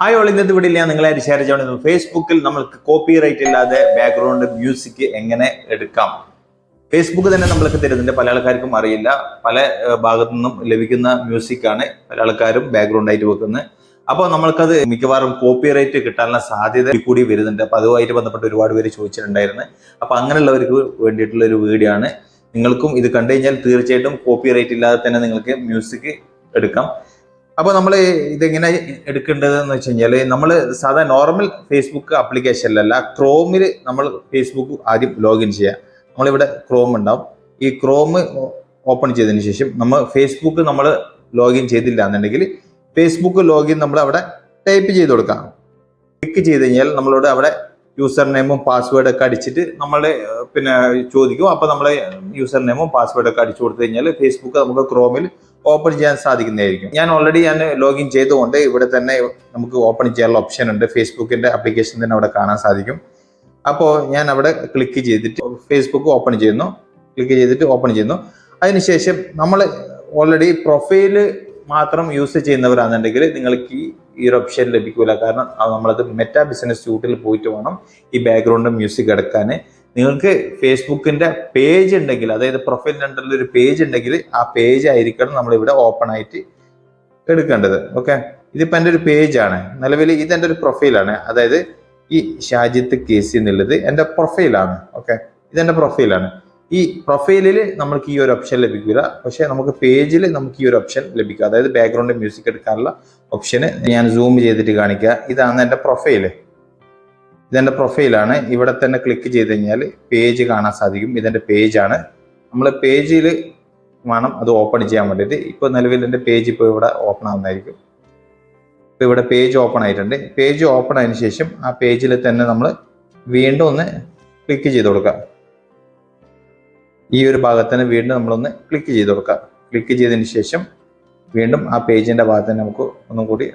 Hi all, ഇന്നത്തെ വീഡിയോയിൽ ഞാൻ നിങ്ങളായിട്ട് ഷെയർ ചെയ്യുന്നത് ഫേസ്ബുക്കിൽ നമ്മൾക്ക് കോപ്പി റൈറ്റ് ഇല്ലാതെ ബാക്ക്ഗ്രൗണ്ട് മ്യൂസിക് എങ്ങനെ എടുക്കാം. ഫേസ്ബുക്ക് തന്നെ നമ്മൾക്ക് തരുന്നുണ്ട്. പല ആൾക്കാർക്കും അറിയില്ല. പല ഭാഗത്തു നിന്നും ലഭിക്കുന്ന മ്യൂസിക്കാണ് പല ആൾക്കാരും ബാക്ക്ഗ്രൗണ്ട് ആയിട്ട് വെക്കുന്നത്. അപ്പോൾ നമ്മൾക്കത് മിക്കവാറും കോപ്പി റൈറ്റ് കിട്ടാനുള്ള സാധ്യത കൂടി വരുന്നുണ്ട്. അപ്പോൾ അതുമായിട്ട് ബന്ധപ്പെട്ട് ഒരുപാട് പേര് ചോദിച്ചിട്ടുണ്ടായിരുന്നു. അപ്പോൾ അങ്ങനെയുള്ളവർക്ക് വേണ്ടിയിട്ടുള്ള ഒരു വീഡിയോ ആണ്. നിങ്ങൾക്കും ഇത് കണ്ടു കഴിഞ്ഞാൽ തീർച്ചയായിട്ടും കോപ്പി റൈറ്റ് ഇല്ലാതെ തന്നെ നിങ്ങൾക്ക് മ്യൂസിക് എടുക്കാം. അപ്പോൾ നമ്മൾ ഇതെങ്ങനെ എടുക്കേണ്ടതെന്ന് വെച്ച് കഴിഞ്ഞാൽ, നമ്മൾ സാധാരണ നോർമൽ ഫേസ്ബുക്ക് ആപ്ലിക്കേഷനിലല്ല, ക്രോമിൽ നമ്മൾ ഫേസ്ബുക്ക് ആദ്യം ലോഗിൻ ചെയ്യുക. നമ്മളിവിടെ ക്രോം ഉണ്ടാവും. ഈ ക്രോം ഓപ്പൺ ചെയ്തതിന് ശേഷം നമ്മൾ ഫേസ്ബുക്ക് നമ്മൾ ലോഗിൻ ചെയ്തില്ല എന്നുണ്ടെങ്കിൽ ഫേസ്ബുക്ക് ലോഗിൻ നമ്മൾ അവിടെ ടൈപ്പ് ചെയ്ത് കൊടുക്കാം. ക്ലിക്ക് ചെയ്ത് കഴിഞ്ഞാൽ നമ്മളോട് അവിടെ യൂസർ നെയിമും പാസ്വേഡ് ഒക്കെ അടിച്ചിട്ട് നമ്മളെ ചോദിക്കും. അപ്പോൾ നമ്മളെ യൂസർ നെയിമും പാസ്വേഡ് ഒക്കെ അടിച്ചു കൊടുത്തു കഴിഞ്ഞാൽ ഫേസ്ബുക്ക് നമുക്ക് ക്രോമിൽ ഓപ്പൺ ചെയ്യാൻ സാധിക്കുന്നതായിരിക്കും. ഞാൻ ഓൾറെഡി ലോഗിൻ ചെയ്തുകൊണ്ട് ഇവിടെ തന്നെ നമുക്ക് ഓപ്പൺ ചെയ്യാനുള്ള ഓപ്ഷൻ ഉണ്ട്. ഫേസ്ബുക്കിന്റെ ആപ്ലിക്കേഷൻ തന്നെ അവിടെ കാണാൻ സാധിക്കും. അപ്പോൾ ഞാൻ അവിടെ ക്ലിക്ക് ചെയ്തിട്ട് ഫേസ്ബുക്ക് ഓപ്പൺ ചെയ്യുന്നു. ക്ലിക്ക് ചെയ്തിട്ട് ഓപ്പൺ ചെയ്യുന്നു. അതിനുശേഷം നമ്മൾ ഓൾറെഡി പ്രൊഫൈല് മാത്രം യൂസ് ചെയ്യുന്നവരാണെന്നുണ്ടെങ്കിൽ നിങ്ങൾക്ക് ഈ ഒരു ഓപ്ഷൻ ലഭിക്കില്ല. കാരണം നമ്മളത് മെറ്റാ ബിസിനസ് സ്യൂട്ടിൽ പോയിട്ട് വേണം ഈ ബാക്ക്ഗ്രൗണ്ട് മ്യൂസിക് എടുക്കാൻ. നിങ്ങൾക്ക് ഫേസ്ബുക്കിന്റെ പേജ് ഉണ്ടെങ്കിൽ, അതായത് പ്രൊഫൈലിന്റെ അണ്ടറിൽ ഒരു പേജ് ഉണ്ടെങ്കിൽ ആ പേജ് ആയിരിക്കണം നമ്മളിവിടെ ഓപ്പൺ ആയിട്ട് എടുക്കേണ്ടത്. ഓക്കെ, ഇതിപ്പോൾ എൻ്റെ ഒരു പേജാണ്. നിലവിൽ ഇതെൻ്റെ ഒരു പ്രൊഫൈലാണ്. അതായത് ഈ ഷാജിത്ത് കേസി എന്നുള്ളത് എൻ്റെ പ്രൊഫൈലാണ്. ഓക്കെ, ഇതെൻ്റെ പ്രൊഫൈലാണ്. ഈ പ്രൊഫൈലിൽ നമുക്ക് ഈ ഒരു ഓപ്ഷൻ ലഭിക്കില്ല. പക്ഷെ നമുക്ക് പേജിൽ നമുക്ക് ഈ ഒരു ഓപ്ഷൻ ലഭിക്കും. അതായത് ബാക്ക്ഗ്രൗണ്ട് മ്യൂസിക് എടുക്കാനുള്ള ഓപ്ഷന് ഞാൻ സൂം ചെയ്തിട്ട് കാണിക്കുക. ഇതാണ് എൻ്റെ പ്രൊഫൈല്. ഇതെൻ്റെ പ്രൊഫൈലാണ്. ഇവിടെ തന്നെ ക്ലിക്ക് ചെയ്ത് കഴിഞ്ഞാൽ പേജ് കാണാൻ സാധിക്കും. ഇതെൻ്റെ പേജാണ്. നമ്മൾ പേജിൽ വേണം അത് ഓപ്പൺ ചെയ്യാൻ വേണ്ടിയിട്ട്. ഇപ്പോൾ നിലവിൽ എൻ്റെ പേജ് ഇപ്പോൾ ഇവിടെ ഓപ്പൺ ആവുന്നതായിരിക്കും. ഇപ്പോൾ ഇവിടെ പേജ് ഓപ്പൺ ആയിട്ടുണ്ട്. പേജ് ഓപ്പൺ ആയതിനു ശേഷം ആ പേജിൽ തന്നെ നമ്മൾ വീണ്ടും ഒന്ന് ക്ലിക്ക് ചെയ്ത് കൊടുക്കുക. ഈ ഒരു ഭാഗത്തിന് വീണ്ടും നമ്മളൊന്ന് ക്ലിക്ക് ചെയ്ത് കൊടുക്കുക. ക്ലിക്ക് ചെയ്തതിന് ശേഷം വീണ്ടും ആ പേജിൻ്റെ ഭാഗത്ത് തന്നെ നമുക്ക് ഒന്നും കൂടി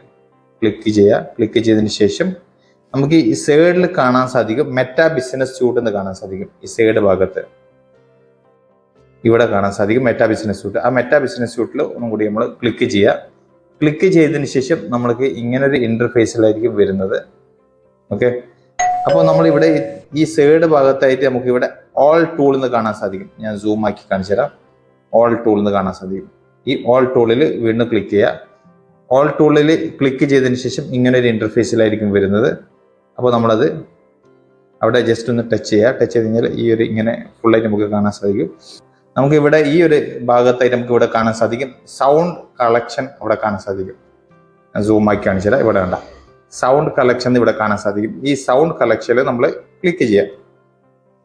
ക്ലിക്ക് ചെയ്യുക. ക്ലിക്ക് ചെയ്തതിന് ശേഷം നമുക്ക് ഈ സൈഡിൽ കാണാൻ സാധിക്കും മെറ്റാ ബിസിനസ് സ്യൂട്ട് എന്ന് കാണാൻ സാധിക്കും. ഈ സൈഡ് ഭാഗത്ത് ഇവിടെ കാണാൻ സാധിക്കും മെറ്റാ ബിസിനസ് സ്യൂട്ട്. ആ മെറ്റാ ബിസിനസ് സ്യൂട്ടിൽ ഒന്നും കൂടി നമ്മൾ ക്ലിക്ക് ചെയ്യുക. ക്ലിക്ക് ചെയ്തതിന് ശേഷം നമ്മൾക്ക് ഇങ്ങനൊരു ഇന്റർഫേസിലായിരിക്കും വരുന്നത്. ഓക്കെ, അപ്പോൾ നമ്മളിവിടെ ഈ സൈഡ് ഭാഗത്തായിട്ട് നമുക്ക് ഇവിടെ ഓൾ ടൂൾ എന്ന് കാണാൻ സാധിക്കും. ഞാൻ സൂം ആക്കി കാണിച്ചു തരാം. ഓൾ ടൂൾ എന്ന് കാണാൻ സാധിക്കും. ഈ ഓൾ ടൂളിൽ വീണ്ടും ക്ലിക്ക് ചെയ്യുക. ഓൾ ടൂളിൽ ക്ലിക്ക് ചെയ്തതിന് ശേഷം ഇങ്ങനെ ഒരു ഇന്റർഫേസിലായിരിക്കും വരുന്നത്. അപ്പോൾ നമ്മളത് അവിടെ ജസ്റ്റ് ഒന്ന് ടച്ച് ചെയ്യുക. ടച്ച് ചെയ്ത് കഴിഞ്ഞാൽ ഈ ഒരു ഇങ്ങനെ ഫുള്ളായിട്ട് നമുക്ക് കാണാൻ സാധിക്കും. നമുക്ക് ഇവിടെ ഈ ഒരു ഭാഗത്തായിട്ട് നമുക്ക് ഇവിടെ കാണാൻ സാധിക്കും സൗണ്ട് കളക്ഷൻ അവിടെ കാണാൻ സാധിക്കും. സൂം ആക്കി കാണിച്ചാൽ ഇവിടെ വേണ്ട സൗണ്ട് കളക്ഷൻ ഇവിടെ കാണാൻ സാധിക്കും. ഈ സൗണ്ട് കളക്ഷനിൽ നമ്മൾ ക്ലിക്ക് ചെയ്യുക.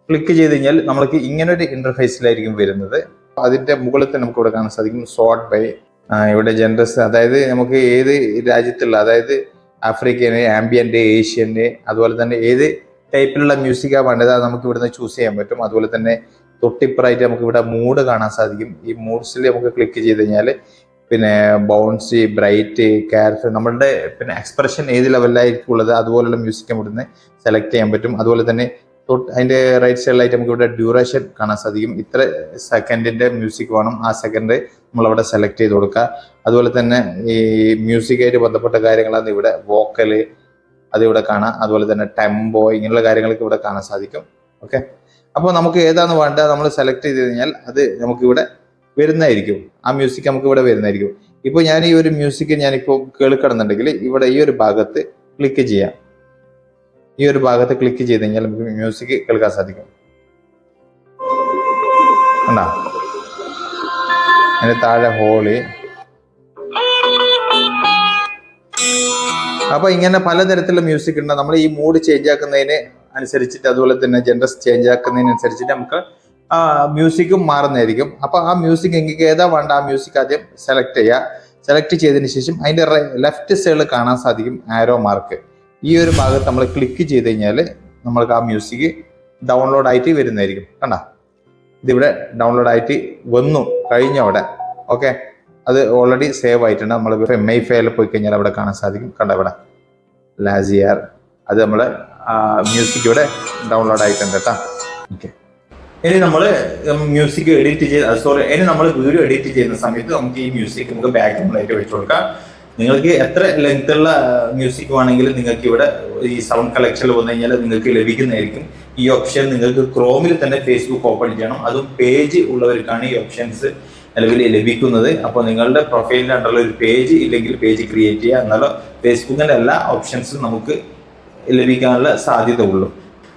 ക്ലിക്ക് ചെയ്ത് കഴിഞ്ഞാൽ നമ്മൾക്ക് ഇങ്ങനെ ഒരു ഇന്റർഫേസിലായിരിക്കും വരുന്നത്. അതിന്റെ മുകളിൽ തന്നെ നമുക്ക് ഇവിടെ കാണാൻ സാധിക്കും സോർട്ട് ബൈ ഇവിടെ ജെൻഡേഴ്സ്, അതായത് നമുക്ക് ഏത് രാജ്യത്തുള്ള, അതായത് ആഫ്രിക്കന്, ആംബിയന്റ്, ഏഷ്യന്, അതുപോലെ തന്നെ ഏത് ടൈപ്പിലുള്ള മ്യൂസിക്കാണ് വേണ്ടത് അത് നമുക്ക് ഇവിടുന്ന് ചൂസ് ചെയ്യാൻ പറ്റും. അതുപോലെ തന്നെ തൊട്ടിപ്പുറമായിട്ട് നമുക്ക് ഇവിടെ മൂഡ് കാണാൻ സാധിക്കും. ഈ മൂഡ്സിൽ നമുക്ക് ക്ലിക്ക് ചെയ്ത് കഴിഞ്ഞാൽ ബൗൺസി, ബ്രൈറ്റ്, കാർഫ്, നമ്മളുടെ എക്സ്പ്രഷൻ ഏത് ലെവലിലായിരിക്കും ഉള്ളത് അതുപോലുള്ള മ്യൂസിക് ഇവിടുന്ന് സെലക്ട് ചെയ്യാൻ പറ്റും. അതുപോലെ തന്നെ അതിന്റെ റൈറ്റ് സൈഡിലായിട്ട് നമുക്ക് ഇവിടെ ഡ്യൂറേഷൻ കാണാൻ സാധിക്കും. ഇത്ര സെക്കൻഡിന്റെ മ്യൂസിക് വേണം, ആ സെക്കൻഡ് നമ്മളവിടെ സെലക്ട് ചെയ്ത് കൊടുക്കുക. അതുപോലെ തന്നെ ഈ മ്യൂസിക്കായിട്ട് ബന്ധപ്പെട്ട കാര്യങ്ങളാണ് ഇവിടെ വോക്കല് അതിവിടെ കാണാം. അതുപോലെ തന്നെ ടെമ്പോ, ഇങ്ങനെയുള്ള കാര്യങ്ങളൊക്കെ ഇവിടെ കാണാൻ സാധിക്കും. ഓക്കെ, അപ്പോൾ നമുക്ക് ഏതാണ് വേണ്ടത് നമ്മൾ സെലക്ട് ചെയ്ത് കഴിഞ്ഞാൽ അത് നമുക്കിവിടെ വരുന്നതായിരിക്കും. ആ മ്യൂസിക് നമുക്ക് ഇവിടെ വരുന്നതായിരിക്കും. ഇപ്പോൾ ഞാൻ ഈ ഒരു മ്യൂസിക് ഞാനിപ്പോൾ കേൾക്കണമെന്നുണ്ടെങ്കിൽ ഇവിടെ ഈ ഒരു ഭാഗത്ത് ക്ലിക്ക് ചെയ്യാം. ഈ ഒരു ഭാഗത്ത് ക്ലിക്ക് ചെയ്ത് കഴിഞ്ഞാൽ നമുക്ക് മ്യൂസിക് കേൾക്കാൻ സാധിക്കും. കണ്ടോ, അതിന്റെ താഴെ ഹോളി. അപ്പൊ ഇങ്ങനെ പലതരത്തിലുള്ള മ്യൂസിക് ഉണ്ട്. നമ്മൾ ഈ മൂഡ് ചേഞ്ച് ആക്കുന്നതിന് അനുസരിച്ചിട്ട്, അതുപോലെ തന്നെ ജെൻഡർ ചേഞ്ച് ആക്കുന്നതിനനുസരിച്ചിട്ട് നമുക്ക് ആ മ്യൂസിക്കും മാറുന്നതായിരിക്കും. അപ്പൊ ആ മ്യൂസിക് എനിക്ക് ഏതാ വേണ്ട ആ മ്യൂസിക് ആദ്യം സെലക്ട് ചെയ്യുക. സെലക്ട് ചെയ്തതിന് ശേഷം അതിന്റെ ലെഫ്റ്റ് സൈഡിൽ കാണാൻ സാധിക്കും ആരോ മാർക്ക്. ഈ ഒരു ഭാഗത്ത് നമ്മൾ ക്ലിക്ക് ചെയ്ത് കഴിഞ്ഞാൽ നമ്മൾക്ക് ആ മ്യൂസിക് ഡൗൺലോഡ് ആയിട്ട് വരുന്നതായിരിക്കും. കണ്ട, ഇതിവിടെ ഡൗൺലോഡ് ആയിട്ട് വന്നു കഴിഞ്ഞു അവിടെ. ഓക്കെ, അത് ഓൾറെഡി സേവ് ആയിട്ടുണ്ട്. നമ്മൾ MyFile പോയി കഴിഞ്ഞാൽ അവിടെ കാണാൻ സാധിക്കും. കണ്ട, ഇവിടെ ലാസിയർ, അത് നമ്മളെ മ്യൂസിക് ഇവിടെ ഡൗൺലോഡ് ആയിട്ടുണ്ട് കേട്ടോ. ഓക്കെ, ഇനി നമ്മൾ മ്യൂസിക് എഡിറ്റ് ചെയ്ത് ഇനി നമ്മൾ വീഡിയോ എഡിറ്റ് ചെയ്യുന്ന സമയത്ത് നമുക്ക് ഈ മ്യൂസിക് നമുക്ക് ബാക്ക്ഗ്രൗണ്ട് ആയിട്ട് വെച്ച് കൊടുക്കാം. നിങ്ങൾക്ക് എത്ര ലെങ്ത് ഉള്ള മ്യൂസിക് വേണമെങ്കിലും നിങ്ങൾക്ക് ഇവിടെ ഈ സൗണ്ട് കളക്ഷനിൽ വന്നു കഴിഞ്ഞാൽ നിങ്ങൾക്ക് ലഭിക്കുന്നതായിരിക്കും. ഈ ഓപ്ഷൻ നിങ്ങൾക്ക് ക്രോമിൽ തന്നെ ഫേസ്ബുക്ക് ഓപ്പൺ ചെയ്യണം. അതും പേജ് ഉള്ളവർക്കാണ് ഈ ഓപ്ഷൻസ് നിലവിൽ ലഭിക്കുന്നത്. അപ്പോൾ നിങ്ങളുടെ പ്രൊഫൈലിൻ്റെ അണ്ടറിൽ ഒരു പേജ് ഇല്ലെങ്കിൽ പേജ് ക്രിയേറ്റ് ചെയ്യുക, എന്നാലും ഫേസ്ബുക്കിൻ്റെ എല്ലാ ഓപ്ഷൻസും നമുക്ക് ലഭിക്കാനുള്ള സാധ്യത ഉള്ളൂ.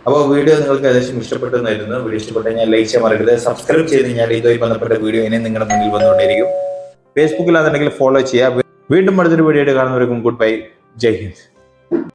അപ്പോൾ വീഡിയോ നിങ്ങൾക്ക് ഏകദേശം ഇഷ്ടപ്പെട്ടെന്നായിരുന്നു. വീഡിയോ ഇഷ്ടപ്പെട്ടു കഴിഞ്ഞാൽ ലൈക്ക് ചെയ്യാൻ മറക്കരുത്. സബ്സ്ക്രൈബ് ചെയ്ത് കഴിഞ്ഞാൽ ഇതുമായി ബന്ധപ്പെട്ട വീഡിയോ ഇനി നിങ്ങളുടെ മുന്നിൽ വന്നുകൊണ്ടിരിക്കും. ഫേസ്ബുക്കിലാണെന്നുണ്ടെങ്കിൽ ഫോളോ ചെയ്യുക. വീണ്ടും അടുത്തൊരു വീഡിയോ കാണുന്നവർക്കും ഗുഡ് ബൈ. ജയ് ഹിന്ദ്.